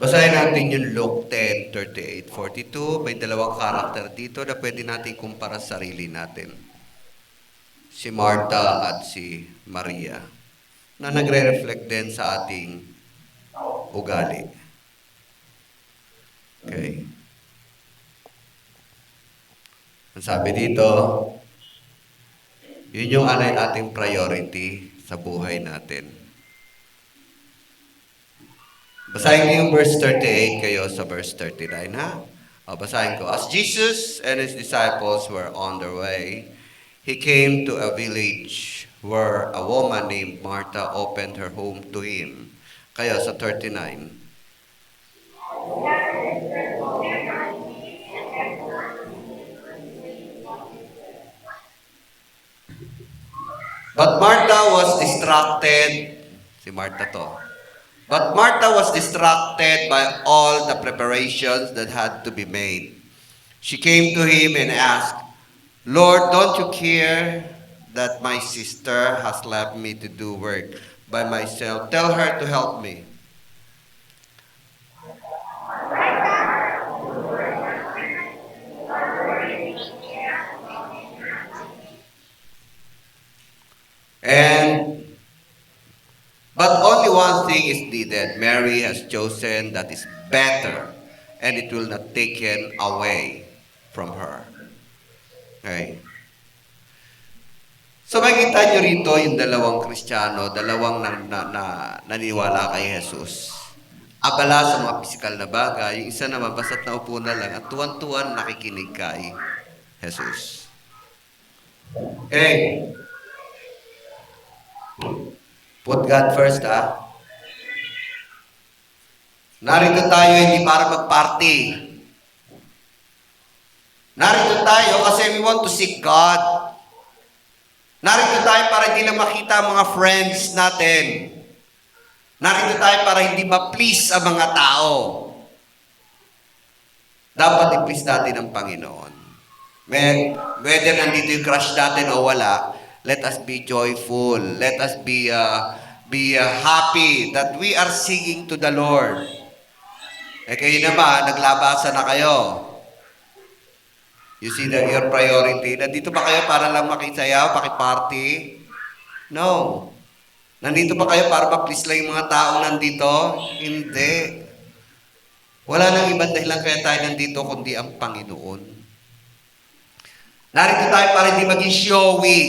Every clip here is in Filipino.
Basahin natin yung Luke 10:38-42. May dalawang karakter dito na pwede natin kumpara sa sarili natin. Si Martha at si Maria, na nagre-reflect din sa ating ugali. Okay. Ang sabi dito, yun yung ating priority sa buhay natin. Basahin niyo yung verse 38 kayo sa verse 39, ha? Basahin ko. As Jesus and His disciples were on their way, He came to a village where a woman named Martha opened her home to Him. Kayo sa 39. But Martha was distracted. Si Martha to. But Martha was distracted by all the preparations that had to be made. She came to him and asked, Lord, don't you care that my sister has left me to do work by myself? Tell her to help me. But only one thing is needed. Mary has chosen that is better, and it will not taken away from her. Okay. So makikita nyo rito yung dalawang Kristiyano, dalawang naniwala kay Jesus. Abala sa mga pisikal na bagay, yung isa naman basta't naupo na lang at tuwan-tuwan nakikinig kay Jesus. Okay. Put God first, ha? Narito tayo hindi para mag-party. Narito tayo kasi we want to seek God. Narito tayo para hindi lang makita ang mga friends natin. Narito tayo para hindi ma-please ang mga tao. Dapat i-please natin ang Panginoon. Whether nandito yung crush natin o wala, let us be joyful. Let us be happy that we are singing to the Lord. Kayo naman, naglabasa na kayo. You see that your priority. Nandito ba kayo para lang makisayaw, pakiparty? No. Nandito ba kayo para ma-please lang yung mga taong nandito? Hindi. Wala nang ibang dahilan kaya tayo nandito kundi ang Panginoon. Narito tayo para hindi maging showy.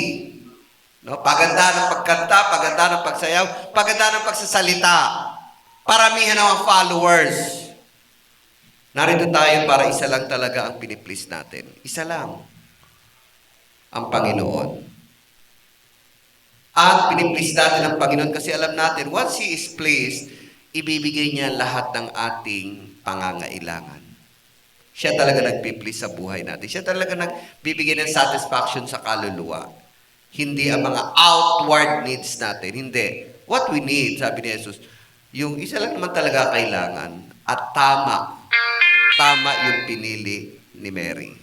No? Paganda ng pagkanta, paganda ng pagsayaw, paganda ng pagsasalita. Paramihan ang followers. Narito tayo para isa lang talaga ang piniplease natin. Isa lang. Ang Panginoon. At piniplease natin ang Panginoon kasi alam natin, once He is pleased, ibibigay niya lahat ng ating pangangailangan. Siya talaga nagpiplease sa buhay natin. Siya talaga nagbibigay ng satisfaction sa kaluluwa. Hindi ang mga outward needs natin. Hindi. What we need, sabi ni Jesus, yung isa lang naman talaga kailangan at tama yung pinili ni Mary.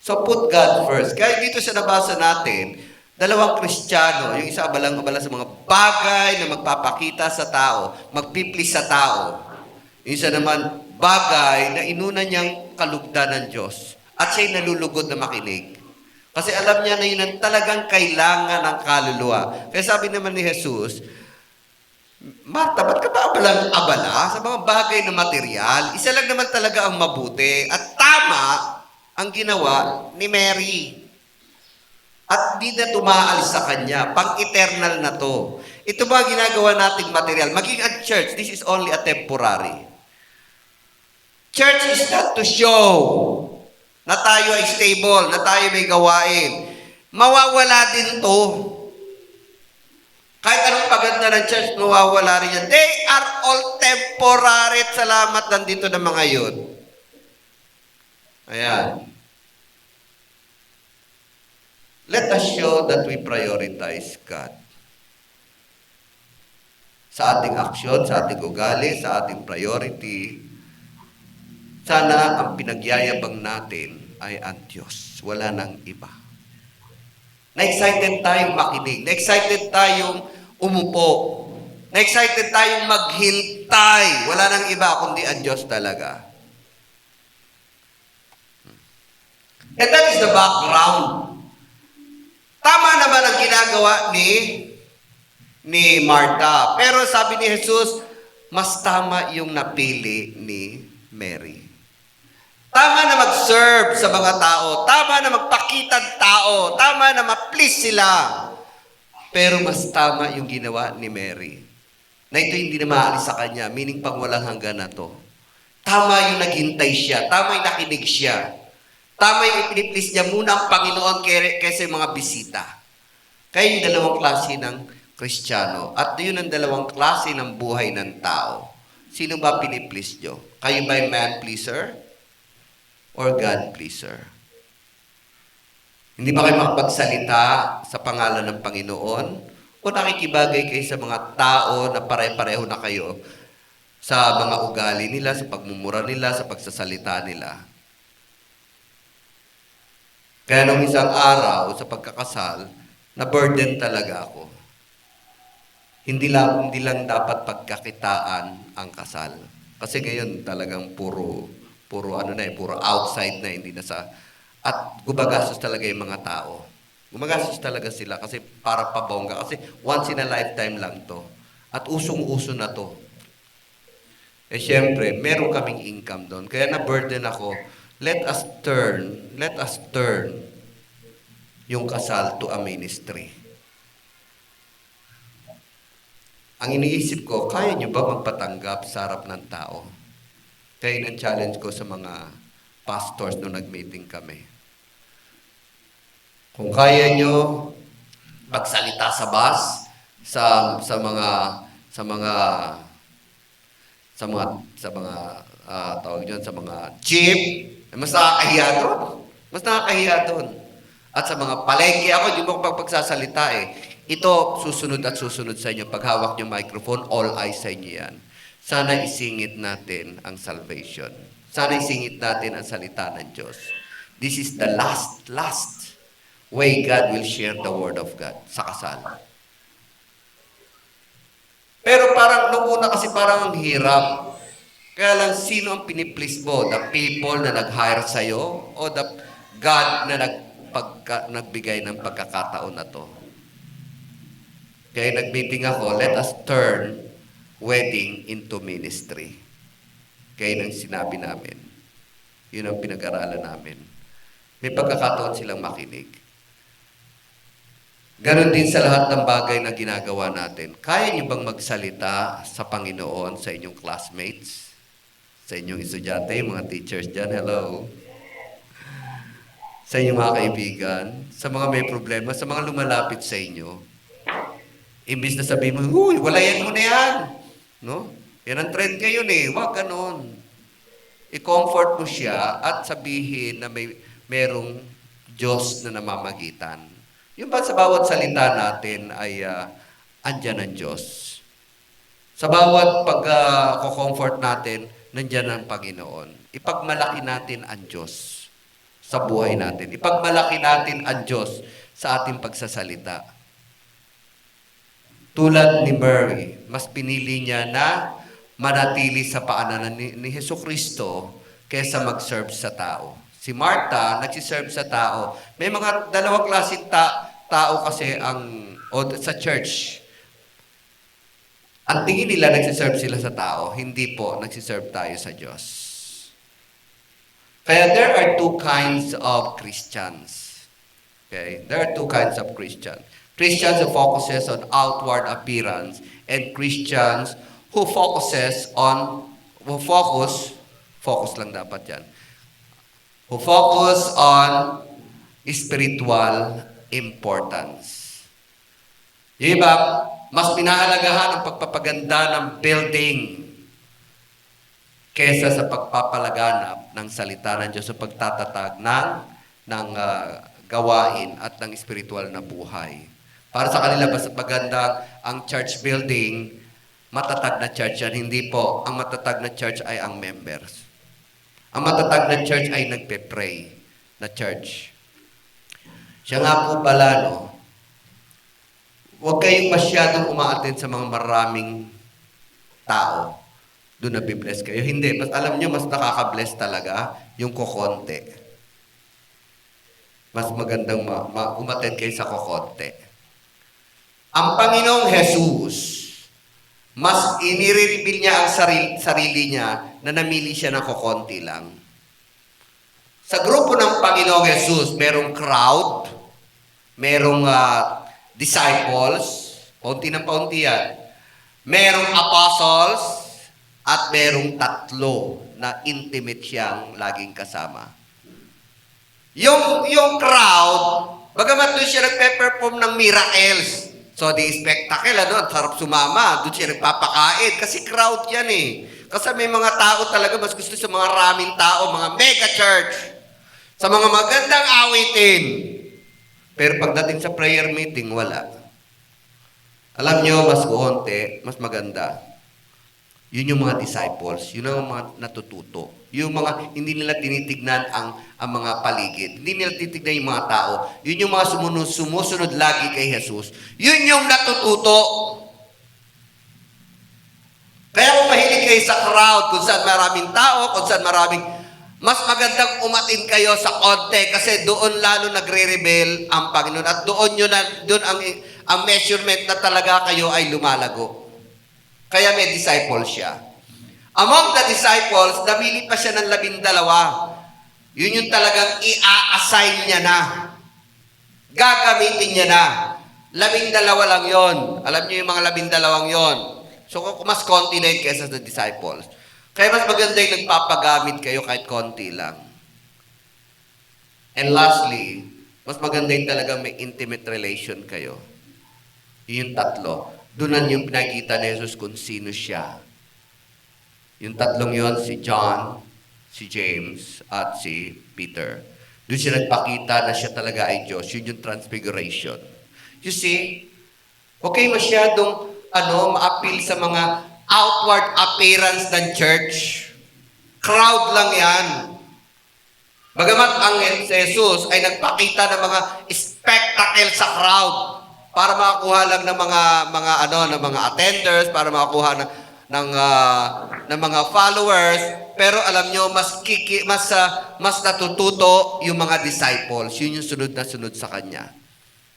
So put God first. Kaya dito sa nabasa natin, dalawang Kristiyano, yung isa abalang-abala sa mga bagay na magpapakita sa tao, magpiplis sa tao. Yung isa naman, bagay na inuna niyang kalugdan ng Diyos. At siya'y nalulugod na makinig. Kasi alam niya na yun ang talagang kailangan ng kaluluwa. Kaya sabi naman ni Jesus, Marta, ba't ka ba abalang-abala sa mga bagay na material? Isa lang naman talaga ang mabuti at tama ang ginawa ni Mary. At di na tumaalis sa kanya. Pang-eternal na to. Ito ba ginagawa nating material? Maging ang church, this is only a temporary. Church is not to show na tayo ay stable, na tayo may gawain. Mawawala din to. Kahit anong paganda ng church, mawawala rin yan. They are all temporary. Salamat nandito ng mga yun. Ayan. Let us show that we prioritize God. Sa ating aksyon, sa ating ugali, sa ating priority, sana ang pinagyayabang natin ay ang Diyos. Wala nang iba. Na-excited tayong makinig. Na-excited tayong umupo. Na excited tayong maghintay. Wala nang iba kundi ang Diyos talaga. And that is the background. Tama naman ang ginagawa ni Martha. Pero sabi ni Jesus, mas tama yung napili ni Mary. Tama na mag-serve sa mga tao. Tama na magpakita ng tao. Tama na ma-please sila. Pero mas tama yung ginawa ni Mary. Na ito hindi na maalis sa kanya. Meaning pang walang hanggan na to. Tama yung naghintay siya. Tama yung nakinig siya. Tama yung ipiniplease niya muna ang Panginoon kaysa yung mga bisita. Kaya yung dalawang klase ng Kristiyano. At yun ang dalawang klase ng buhay ng tao. Sino ba piniplease nyo? Kayo ba yung man pleaser? Or God pleaser? Hindi ba kayo makapagsalita sa pangalan ng Panginoon? O nakikibagay kayo sa mga tao na pare-pareho na kayo sa mga ugali nila, sa pagmumura nila, sa pagsasalita nila? Kaya nung isang araw sa pagkakasal, na-burden talaga ako. Hindi lang dapat pagkakitaan ang kasal. Kasi ngayon talagang puro outside na, hindi na sa... At gumagastos talaga yung mga tao. Gumagastos talaga sila kasi para pabongga. Kasi once in a lifetime lang to. At usong-uso na to. Eh syempre, meron kaming income doon. Kaya na-burden ako, let us turn yung kasal to a ministry. Ang iniisip ko, kaya nyo ba magpatanggap sa harap ng tao? Kaya yun ang challenge ko sa mga pastors nung nag-meeting kami. Kung kaya nyo magsalita sa bus, sa mga jeep, mas nakakahiya doon. Mas nakakahiya doon. At sa mga palengke, ako, hindi mo pagsasalita eh. Ito, susunod at susunod sa inyo. Pag hawak niyo microphone, all eyes sa inyo yan. Sana isingit natin ang salvation. Sana isingit natin ang salita ng Diyos. This is the last way God will share the Word of God sa kasal. Pero parang, nung una kasi parang ang hirap. Kaya lang, sino ang piniplease mo? The people na nag-hire sa'yo? O the God na nagbigay ng pagkakataon na to? Kaya nag-meeting ako, let us turn wedding into ministry. Kaya nang sinabi namin. Yun ang pinag-aralan namin. May pagkakataon silang makinig. Ganon din sa lahat ng bagay na ginagawa natin. Kaya niyo bang magsalita sa Panginoon sa inyong classmates? Sa inyong estudyante, mga teachers dyan, hello. Sa inyong mga kaibigan, sa mga may problema, sa mga lumalapit sa inyo. Imbis na sabihin mo, uy, walayan mo na yan. No? Yan ang trend ngayon eh. Huwag ganon. I-comfort mo siya at sabihin na merong Diyos na namamagitan. Yung ba sa bawat salita natin ay andyan ang Diyos. Sa bawat pag-comfort natin, nandyan ang Panginoon. Ipagmalaki natin ang Diyos sa buhay natin. Ipagmalaki natin ang Diyos sa ating pagsasalita. Tulad ni Mary, mas pinili niya na manatili sa paanan ni Jesucristo kaysa mag-serve sa tao. Si Martha, nagsiserve sa tao. May mga dalawang klaseng tao kasi sa church. Ang tingin nila nagsiserve sila sa tao, hindi po nagsiserve tayo sa Diyos. Kaya there are two kinds of Christians. Okay? There are two kinds of Christians. Christians who focuses on outward appearance and Christians who focus lang dapat yan, who focus on spiritual importance. Yung iba, mas pinahalagahan ang pagpapaganda ng building kesa sa pagpapalaganap ng salita ng Diyos sa pagtatatag ng gawain at ng spiritual na buhay. Para sa kanila, basta maganda ang church building, matatag na church yan. Hindi po. Ang matatag na church ay ang members. Ang matatag na church ay nagpe-pray na church. Siya nga po pala, no? Huwag kayong masyadong umaattend sa mga maraming tao. Doon nabibless kayo. Hindi. Mas alam nyo, mas nakaka-bless talaga yung kokonte. Mas magandang umattend kayo sa kokonte. Ang Panginoong Jesus, mas inire-reveal niya ang sarili niya na namili siya ng kokonti lang. Sa grupo ng Panginoong Jesus, merong crowd, merong disciples, paunti ng paunti yan. Merong apostles, at merong tatlo na intimate siyang laging kasama. Yung crowd, bagamat doon siya nagpe-perform ng miracles, so di spectacle, sarap sumama, doon siya nagpapakain, kasi crowd yan eh. Kasi may mga tao talaga, mas gusto sa mga raming tao, mga mega church, sa mga magandang awitin. Pero pagdating sa prayer meeting, wala. Alam nyo, mas kuonte, mas maganda. Yun yung mga disciples, yun ang mga natututo. Yung mga, hindi nila tinitignan ang mga paligid. Hindi nila tinitignan yung mga tao. Yun yung mga sumusunod lagi kay Jesus. Yun yung natututo. Kaya kung mahilig kayo sa crowd, kung saan maraming tao, kung saan maraming, mas magandang umatin kayo sa konti kasi doon lalo nagre-rebel ang Panginoon at doon ang measurement na talaga kayo ay lumalago. Kaya may disciples siya. Among the disciples, namili pa siya ng 12. Yun yung talagang i-assign niya na. Gagamitin niya na. 12 lang yon. Alam niyo yung mga 12 yon. So, mas konti na yun kaysa sa disciples. Kaya mas maganda yung nagpapagamit kayo kahit konti lang. And lastly, mas maganda yung talagang may intimate relation kayo. Yun yung tatlo. Doon yung pinakita ni Jesus kung sino siya. Yung tatlong yon, si John, si James, at si Peter. Doon siya nagpakita na siya talaga ay Diyos. Yun yung transfiguration. You see, okay masyadong ma-appeal sa mga outward appearance ng church. Crowd lang yan. Bagamat ang Jesus ay nagpakita ng mga spectacle sa crowd para makakuha lang ng mga attenders, para makakuha ng mga followers, pero alam nyo mas natututo yung mga disciples. Yun yung sunod na sunod sa kanya.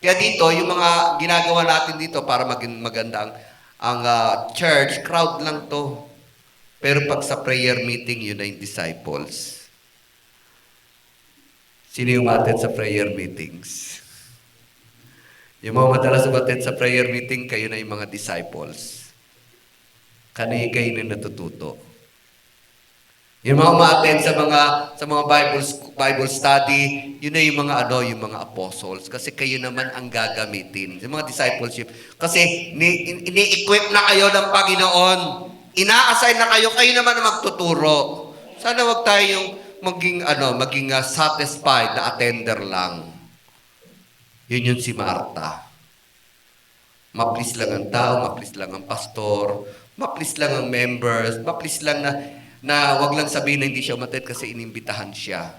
Kaya dito, yung mga ginagawa natin dito para maging maganda ang church, crowd lang to. Pero pag sa prayer meeting, yun na yung disciples. Sino yung umattend sa prayer meetings? Yung mga madalas umattend sa prayer meeting, kayo na yung mga disciples. Kayo na natututo. Yung mga umattend sa mga Bible study, yun na yung mga apostles. Kasi kayo naman ang gagamitin. Yung mga discipleship. Kasi ini-equip na kayo ng Panginoon. Ina-assign na kayo naman ang magtuturo. Sana wag tayong maging satisfied na attender lang. Yun yung si Marta. Ma-please lang ang tao, ma-please lang ang pastor, ma-please lang ang members, ma-please lang na wag lang sabihin na hindi siya umattend kasi inimbitahan siya.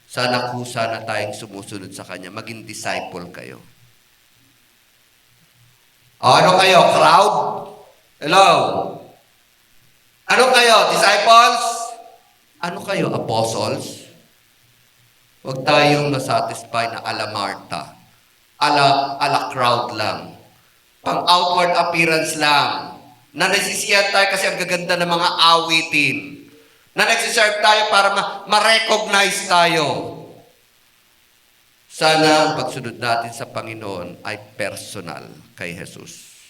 Sana tayong sumusunod sa kanya, maging disciple kayo. Ano kayo? Crowd? Hello? Ano kayo? Disciples? Ano kayo? Apostles? Huwag tayong nasatisfy na ala Marta. Ala crowd lang. Pang outward appearance lang. Na nasisiyan tayo kasi ang gaganda ng mga awitin. Na nagsiserve tayo para ma-recognize tayo. Sana ang pagsunod natin sa Panginoon ay personal kay Jesus.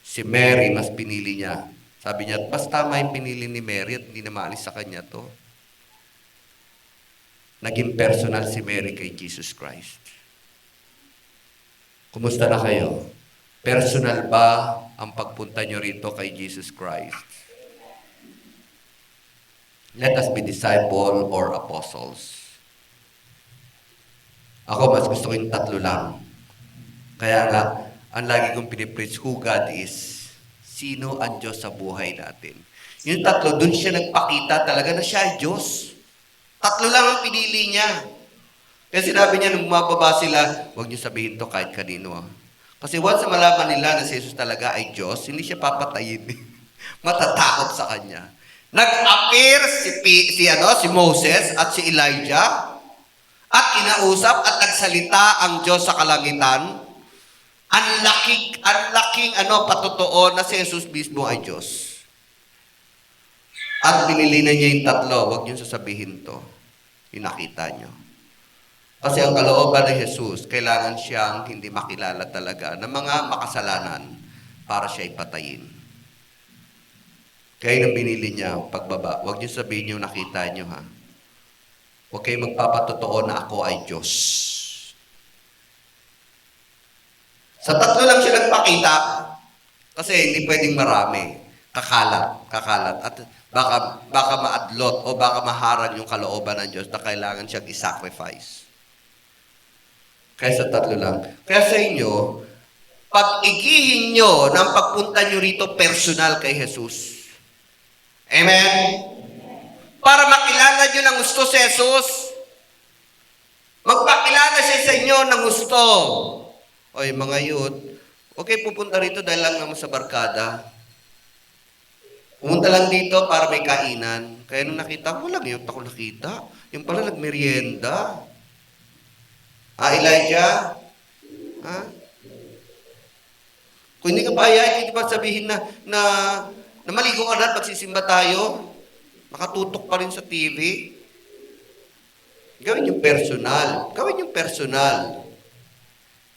Si Mary, mas pinili niya. Sabi niya, basta tama yung pinili ni Mary at hindi na maalis sa kanya to. Naging personal si Mary kay Jesus Christ. Kumusta na kayo? Personal ba ang pagpunta nyo rito kay Jesus Christ? Let us be disciple or apostles. Ako, mas gusto ko yung tatlo lang. Kaya nga, ang lagi kong pinipreach, who God is. Sino ang Diyos sa buhay natin? Yung tatlo, dun siya nagpakita talaga na siya ay Diyos. Tatlo lang ang pinili niya. Kaya sinabi niya, nung mababa sila, huwag niyo sabihin to kahit kanino. Kasi once na malaman nila na si Jesus talaga ay Diyos, hindi siya papatayin. Matatakot sa kanya. Nag-appear si Moses at si Elijah at kinausap at nagsalita ang Diyos sa kalangitan. Ang laking patotoo na si Jesus mismo ay Diyos. At binili na niya yung tatlo. Huwag niyo sasabihin to. Yung nakita niyo. Kasi ang kalooban ni Jesus, kailangan siyang hindi makilala talaga ng mga makasalanan para siya ipatayin. Kaya nang binili niya pagbaba. Huwag niyo sabihin yung nakita niyo, ha. Huwag kayong magpapatotoo na ako ay Diyos. Sa tatlo lang siya nagpakita. Kasi hindi pwedeng marami. Kakalat. At baka maadlot o baka maharang yung kalooban ng Diyos na kailangan siyang i-sacrifice. Kaya sa tatlo lang. Kaya sa inyo, pag-igihin nyo ng pagpunta nyo rito personal kay Jesus. Amen? Para makilala nyo ng gusto si Jesus. Magpakilala siya sa inyo ng gusto. Oy, mga youth, okay, pupunta rito dahil lang naman sa barkada. Pumunta lang dito para may kainan. Kaya nung nakita ko, lang ako nakita. Yung pala nagmerienda. Elijah? Kung hindi ka pa hindi ba sabihin na maligo ka na at magsisimba tayo? Nakatutok pa rin sa TV. Gawin yung personal.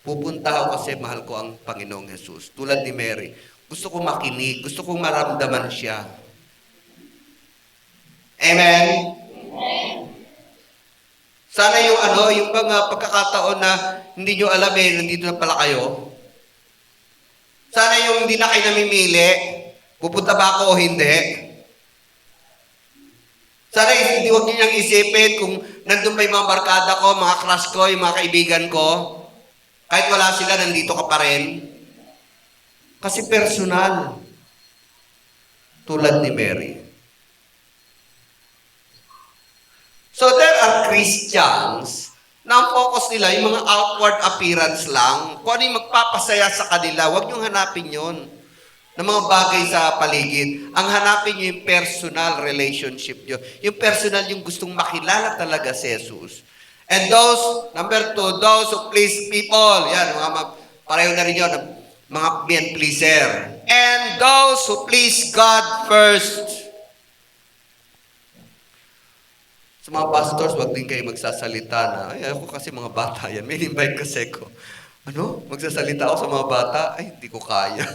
Pupunta ako kasi mahal ko ang Panginoong Jesus. Tulad ni Mary. Gusto ko makinig. Gusto kong maramdaman siya. Amen? Sana yung mga pagkakataon na hindi nyo alam nandito na pala kayo. Sana yung hindi na kayo namimili. Pupunta ba ako o hindi? Sana hindi huwag nyo niyang isipin kung nandun pa yung mga barkada ko, mga crush ko, yung mga kaibigan ko. Kahit wala sila, nandito ka pa rin. Kasi personal. Tulad ni Mary. So there are Christians na ang focus nila, yung mga outward appearance lang. Kung ano yung magpapasaya sa kanila, huwag niyong hanapin yon ng mga bagay sa paligid. Ang hanapin niyo yung personal relationship niyo. Yung personal, yung gustong makilala talaga si Jesus. And number 2, those who please people. Yan, pareho na rin yun, mga men pleaser. And those who please God first. Sa mga pastors, wag din kayo magsasalita na, ako kasi mga bata yan. May invite kasi ko. Magsasalita ako sa mga bata? Ay, hindi ko kaya.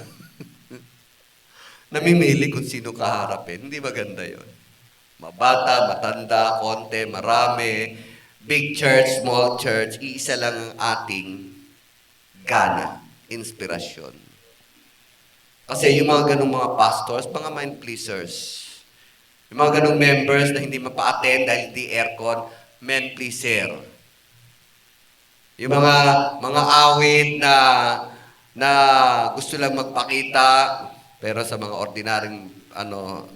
Namimili kung sino kaharapin. Hindi maganda yon. Mabata, matanda, konti, marami, big church, small church, iisa lang ang ating gana, inspirasyon. Kasi yung mga ganong mga pastors, mga mind pleasers. Yung mga ganong members na hindi mapa-attend dahil hindi aircon, men pleaser. Yung mga awit na gusto lang magpakita, pero sa mga ordinaryong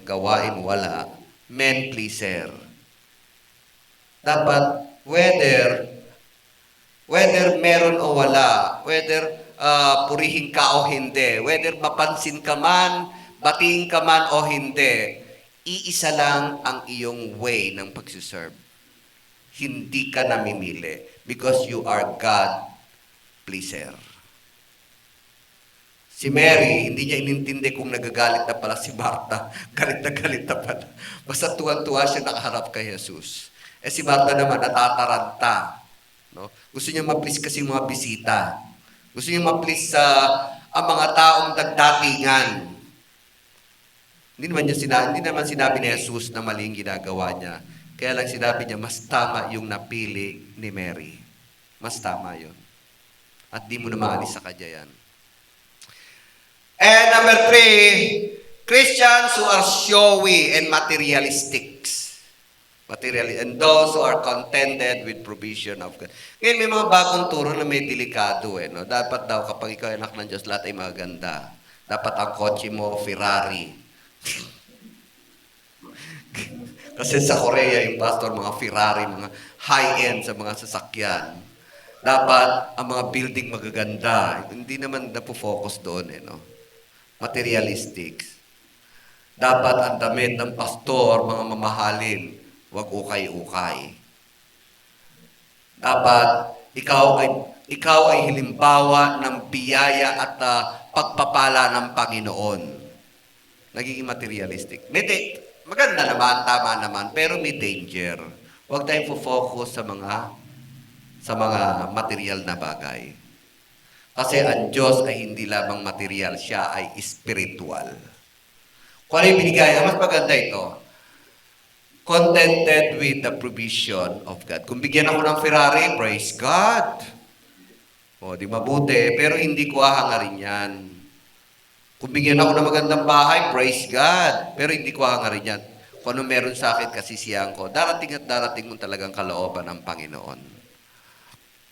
gawain, wala. Men pleaser. Dapat, whether meron o wala, whether purihin ka o hindi, whether mapansin ka man, batiin ka man o hindi, iisa lang ang iyong way ng pagsiserve. Hindi ka namimili because you are God pleaser. Si Mary, hindi niya inintindi kung nagagalit na pala si Martha. Galit na pala. Basta tuwan-tuwa siya nakaharap kay Jesus. Si Martha naman, natataranta. No? Gusto niya ma-please kasi mga bisita. Gusto niya ma-please ang mga taong nagdatingan. Hindi naman sinabi ni Jesus na mali yung ginagawa niya. Kaya lang sinabi niya, mas tama yung napili ni Mary. Mas tama yun. At di mo na maalis sa kanya yan. And number 3, Christians who are showy and materialistic. And those who are contented with provision of God. Ngayon, may mga bagong turo na may delikado. No? Dapat daw, kapag ikaw anak ng Diyos, lahat ay maganda. Dapat ang kotse mo, Ferrari. Kasi sa Korea, yung pastor, mga Ferrari, mga high-end sa mga sasakyan. Dapat ang mga building magaganda. Hindi naman napo-focus doon, no? Materialistic. Dapat ang damit ng pastor, mga mamahalin, wag ukay-ukay. Dapat ikaw ay halimbawa ng biyaya at pagpapala ng Panginoon. Nagiging materialistic. Maganda naman, tama naman, pero may danger. Huwag tayong focus sa mga material na bagay. Kasi ang Diyos ay hindi lamang material, siya ay spiritual. Kung ano yung binigay, mas maganda ito. Contented with the provision of God. Kung bigyan ako ng Ferrari, praise God. O, di mabuti, pero hindi ko hahangarin yan. Kung bigyan ako ng magandang bahay, praise God, pero hindi ko hahangarin yan. Kung ano meron sa akin, kasisiyahan ko, darating at darating mo talagang kalooban ng Panginoon.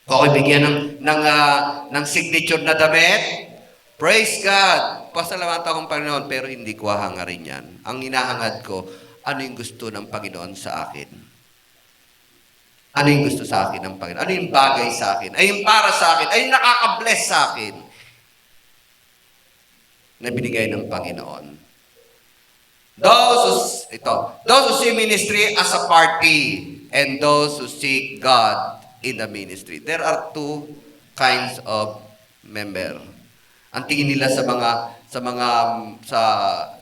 Kung ako bigyan ng signature na damit, praise God, pasalamatan akong Panginoon, pero hindi ko hahangarin yan. Ang hinahangad ko, ano yung gusto ng Panginoon sa akin? Ano yung gusto sa akin ng Panginoon? Ano yung bagay sa akin? Ay yung para sa akin? Ay yung nakaka-bless sa akin? Na binigay ng Panginoon. Those who see ministry as a party and those who seek God in the ministry. There are two kinds of member. Ang tingin nila sa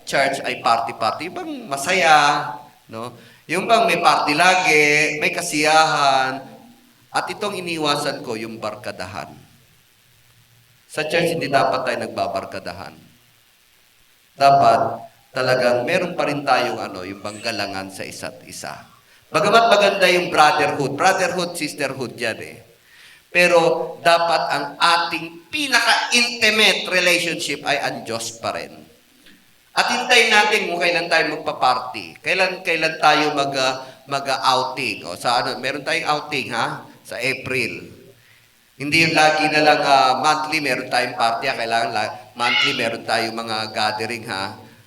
church ay party-party, bang masaya, no? Yung bang may party lagi, may kasiyahan, at itong iniwasan ko, yung barkadahan. Sa church, hindi dapat tayo nagbabarkadahan. Dapat talagang meron pa rin tayong yung banggalangan sa isa't isa. Bagamat maganda yung brotherhood, sisterhood yan eh. Pero dapat ang ating pinaka-intimate relationship ay ang Diyos pa rin. At hintayin natin kung kailan tayo magpa-party. Kailan tayo mag-outing. Meron tayong outing sa April. Hindi yung lagi na lang monthly meron tayong party. Kailangan monthly meron tayong mga gathering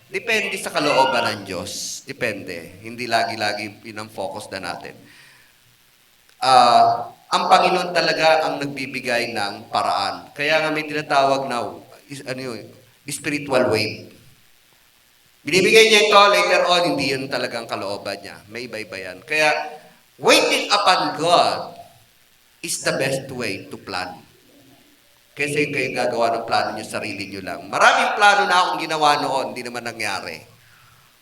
Depende sa kalooban ng Diyos. Depende. Hindi lagi-lagi yun ang focus na natin. Ang Panginoon talaga ang nagbibigay ng paraan. Kaya nga may tinatawag na spiritual wave. Binibigay niya ito, later on, hindi yun talagang kalooban niya. May iba-iba yan. Kaya, waiting upon God is the best way to plan. Kasi kayo gagawa ng plano niyo, sarili niyo lang. Maraming plano na akong ginawa noon, hindi naman nangyari.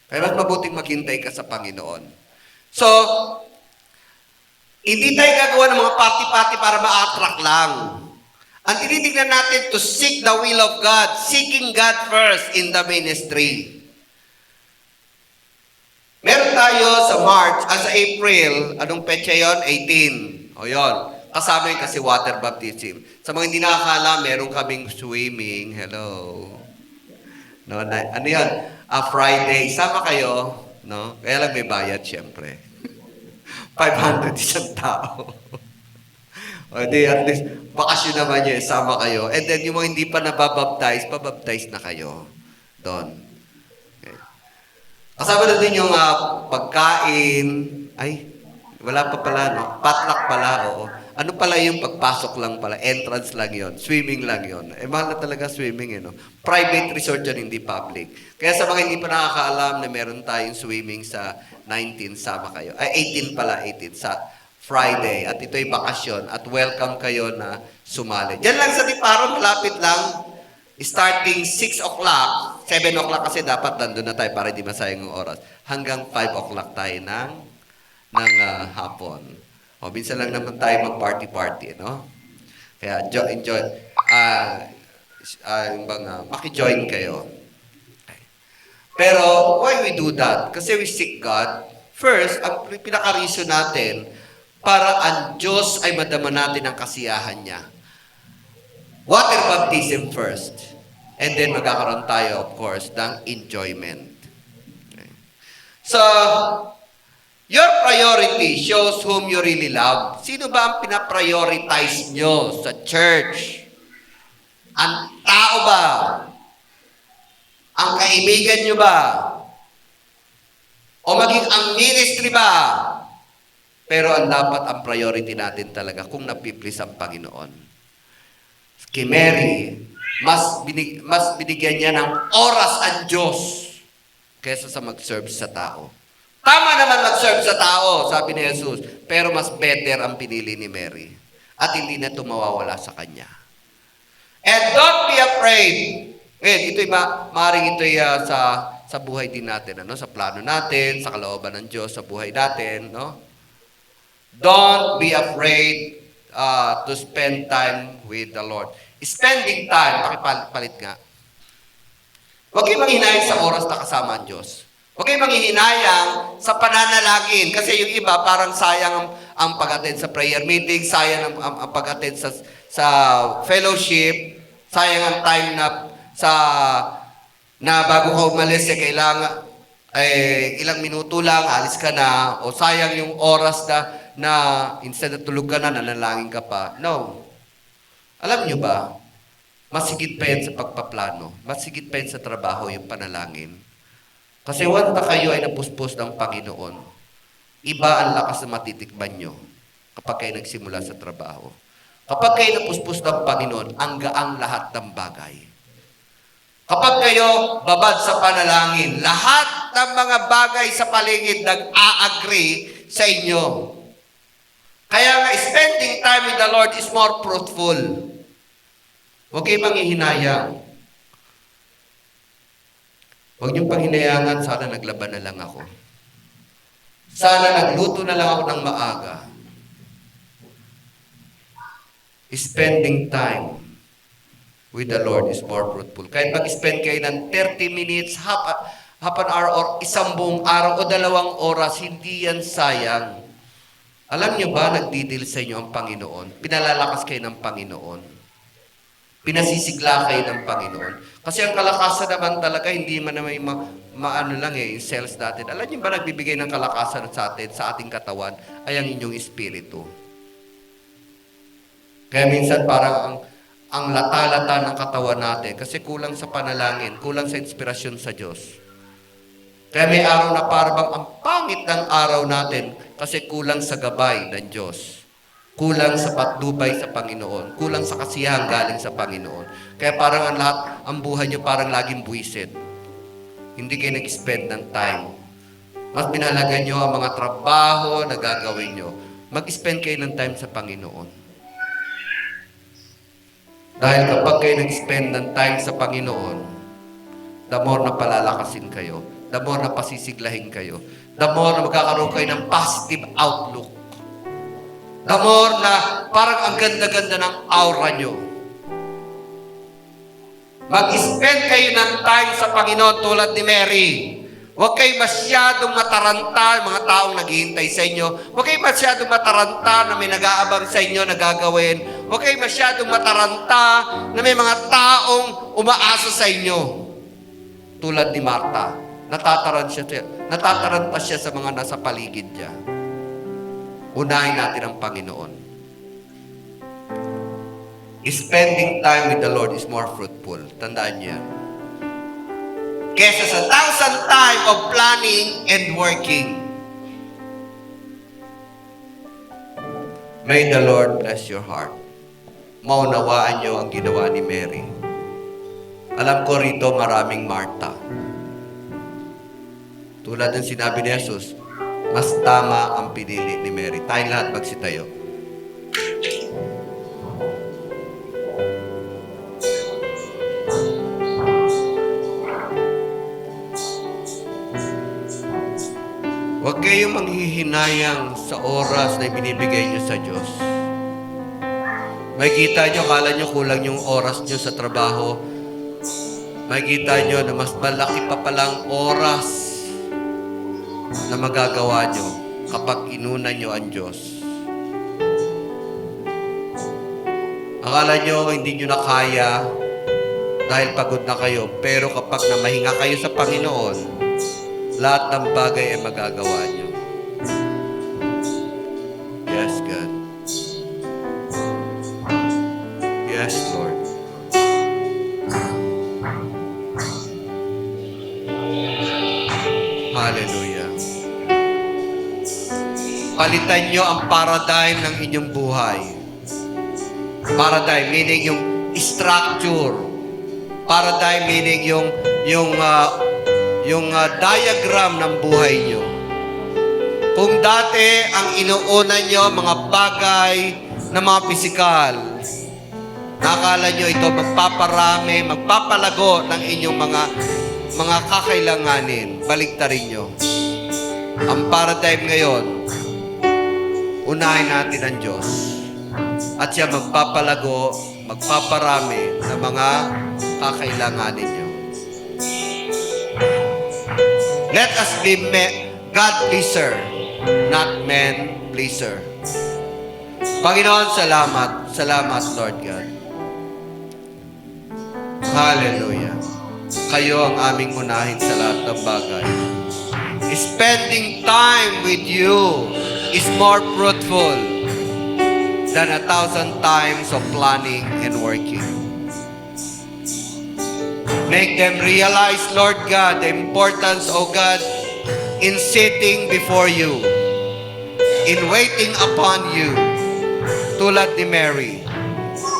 Kaya mas mabuting maghintay ka sa Panginoon. So, hindi tayo gagawa ng mga party-party para ma-attract lang. Ang tinitignan natin to seek the will of God, seeking God first in the ministry. Meron tayo sa sa April, anong petsa yon? 18. O yon. Kasama yun kasi water baptism. Sa mga hindi nakakala, meron kaming swimming. Hello. No, ano yun? Friday. Sama kayo. No? Kaya lang may bayad, syempre. 500 isang tao. O di, at least, bakasyon naman yun, sama kayo. And then, yung mga hindi pa nababaptize, pabaptize na kayo. Doon. Okay. Kasama na din yung pagkain. Ay, wala pa pala, no? Potluck pala, oo. Ano pala yung pagpasok lang pala? Entrance lang yon, swimming lang yon. Mahal na talaga swimming, no? Private resort yan, hindi public. Kaya sa mga hindi pa nakakaalam na meron tayong swimming sa 19, sama kayo. Ay, 18 pala, 18, sa Friday. At ito'y bakasyon. At welcome kayo na sumali. Diyan lang sa Diparo, malapit lang. Starting 6 o'clock, 7 o'clock kasi dapat nandun na tayo para hindi masayang ang oras. Hanggang 5 o'clock tayo ng hapon. O, minsan lang naman tayo mag-party-party, no? Kaya enjoy. Maki-join kayo. Okay. Pero, why we do that? Kasi we seek God. First, ang pinaka-reason natin, para ang Diyos ay madama natin ang kasiyahan niya. Water baptism first. And then, magkakaroon tayo, of course, ng enjoyment. Okay. So, your priority shows whom you really love. Sino ba ang pinaprioritize nyo sa church? Ang tao ba? Ang kaibigan nyo ba? O maging ang ministry ba? Pero ang dapat, ang priority natin talaga, kung napiplis ang Panginoon. Kay Mary, mas binigyan niya ng oras ang Diyos kaysa sa mag-serve sa tao. Tama naman mag-serve sa tao, sabi ni Jesus, pero mas better ang pinili ni Mary. At hindi na ito mawawala sa kanya. And don't be afraid. Ito'y maaaring ito'y sa buhay din natin, ano? Sa plano natin, sa kalooban ng Diyos, sa buhay natin, no? Don't be afraid to spend time with the Lord. Spending time, pakipalit nga. Huwag kayong manghinayang sa oras na kasama ang Diyos. Huwag kayong manghihinayang sa pananalangin. Kasi yung iba, parang sayang ang pag-attend sa prayer meeting, sayang ang pag-attend sa fellowship, sayang ang time na bago ka umalis, kailangan ilang minuto lang, alis ka na, o sayang yung oras na instead na tulog ka na, nanalangin ka pa. No. Alam nyo ba, mas higit pa yan sa pagpaplano, mas higit pa yan sa trabaho yung panalangin. Kasi once na kayo ay napuspos ng Panginoon, iba ang lakas na matitikman nyo kapag kayo nagsimula sa trabaho. Kapag kayo napuspos ng Panginoon, ang gaang lahat ng bagay. Kapag kayo babad sa panalangin, lahat ng mga bagay sa paligid nag-a-agree sa inyo. Kaya nga, spending time with the Lord is more fruitful. Huwag kayo manghihinayang. Huwag niyong panghinayangan, sana naglaban na lang ako. Sana nagluto na lang ako ng maaga. Spending time with the Lord is more fruitful. Kahit mag-spend kayo ng 30 minutes, half an hour, or isang buong araw, o 2 oras, hindi yan sayang. Alam niyo ba, nagdidil sa inyo ang Panginoon? Pinalalakas kayo ng Panginoon. Pinasisigla kayo ng Panginoon. Kasi ang kalakasan naman talaga, hindi man naman maano lang yung cells natin. Alam niyo ba, nagbibigay ng kalakasan sa atin, sa ating katawan, ay ang inyong espiritu. Kaya minsan parang ang lata-lata ng katawan natin, kasi kulang sa panalangin, kulang sa inspirasyon sa Diyos. Kaya may araw na parang ang pangit ng araw natin kasi kulang sa gabay ng Diyos. Kulang sa patnubay sa Panginoon. Kulang sa kasiyahan galing sa Panginoon. Kaya parang ang buhay nyo parang laging buwisit. Hindi kayo nag-spend ng time. Mas binalagan nyo ang mga trabaho na gagawin nyo. Mag-spend kayo ng time sa Panginoon. Dahil kapag kayo nag-spend ng time sa Panginoon, the more na palalakasin kayo, the more na pasisiglahin kayo, the more na magkakaroon kayo ng positive outlook, the more na parang ang ganda-ganda ng aura nyo. Mag-spend kayo ng time sa Panginoon tulad ni Mary. Huwag kayo masyadong mataranta, mga taong naghihintay sa inyo. Huwag kayo masyadong mataranta na may nag-aabang sa inyo na gagawin. Huwag kayo masyadong mataranta na may mga taong umaasa sa inyo. Tulad ni Martha, natataranta siya sa mga nasa paligid niya. Unahin natin ang Panginoon. Spending time with the Lord is more fruitful. Tandaan niyo yan. Kesa sa 1,000 time of planning and working. May the Lord bless your heart. Maunawaan niyo ang ginawa ni Mary. Alam ko rito maraming Martha. Tulad ng sinabi ni Jesus, mas tama ang pinili ni Mary. Tayong lahat magsitayo. Huwag kayong manghihinayang sa oras na binibigay nyo sa Diyos. May kita nyo, kala nyo kulang yung oras nyo sa trabaho. May kita nyo na mas malaki pa palang oras na magagawa nyo kapag inuna nyo ang Diyos. Akala nyo hindi nyo na kaya dahil pagod na kayo. Pero kapag namahinga kayo sa Panginoon, lahat ng bagay ay magagawa nyo. Yes, God. Yes, Lord. Hallelujah. Palitan nyo ang paradigm ng inyong buhay. Paradigm meaning yung structure. Paradigm meaning yung diagram ng buhay nyo. Kung dati ang inuuna nyo mga bagay na mga pisikal, nakala nyo ito magpaparami, magpapalago ng inyong mga kakailanganin. Baliktarin nyo. Ang paradigm ngayon, unahin natin ang Diyos. At siya magpapalago, magpaparami ng mga kakailanganin nyo. Let us be God pleaser, not man pleaser. Panginoon, salamat. Salamat, Lord God. Hallelujah. Kayo ang aming unahin sa lahat ng bagay. Spending time with you is more fruitful than 1,000 times of planning and working. Make them realize, Lord God, the importance, O God, in sitting before you, in waiting upon you, tulad ni Mary,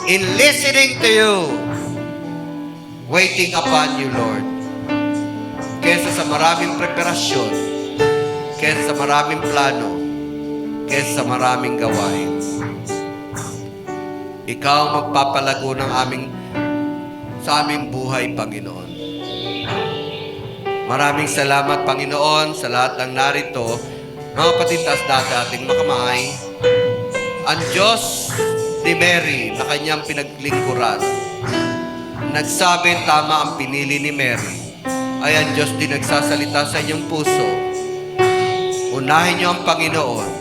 in listening to you, waiting upon you, Lord. Kesa sa maraming preparasyon, kesa sa maraming plano, kesa sa maraming gawain. Ikaw ang magpapalago ng sa aming buhay, Panginoon. Maraming salamat, Panginoon, sa lahat ng narito. Mga kapatid, taas ating makamay. Ang Diyos ni Mary na kanyang pinaglingkuran, nagsabi tama ang pinili ni Mary, ay ang Diyos din nagsasalita sa inyong puso. Unahin niyo ang Panginoon.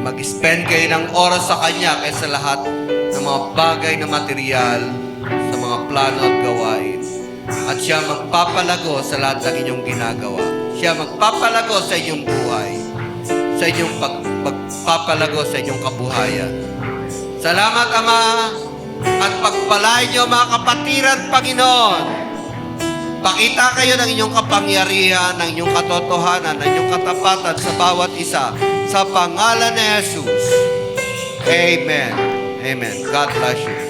Mag-spend kayo ng oras sa Kanya kaysa lahat ng mga bagay na material, sa mga plano at gawain. At siya magpapalago sa lahat ng inyong ginagawa. Siya magpapalago sa inyong buhay, sa inyong pagpapalago sa inyong kabuhayan. Salamat, Ama, at pagpalain niyo mga kapatiran, Panginoon. Pakita kayo ng inyong kapangyarihan, ng inyong katotohanan, ng inyong katapatan sa bawat isa. Sa pangalan ni Jesus. Amen. Amen. God bless you.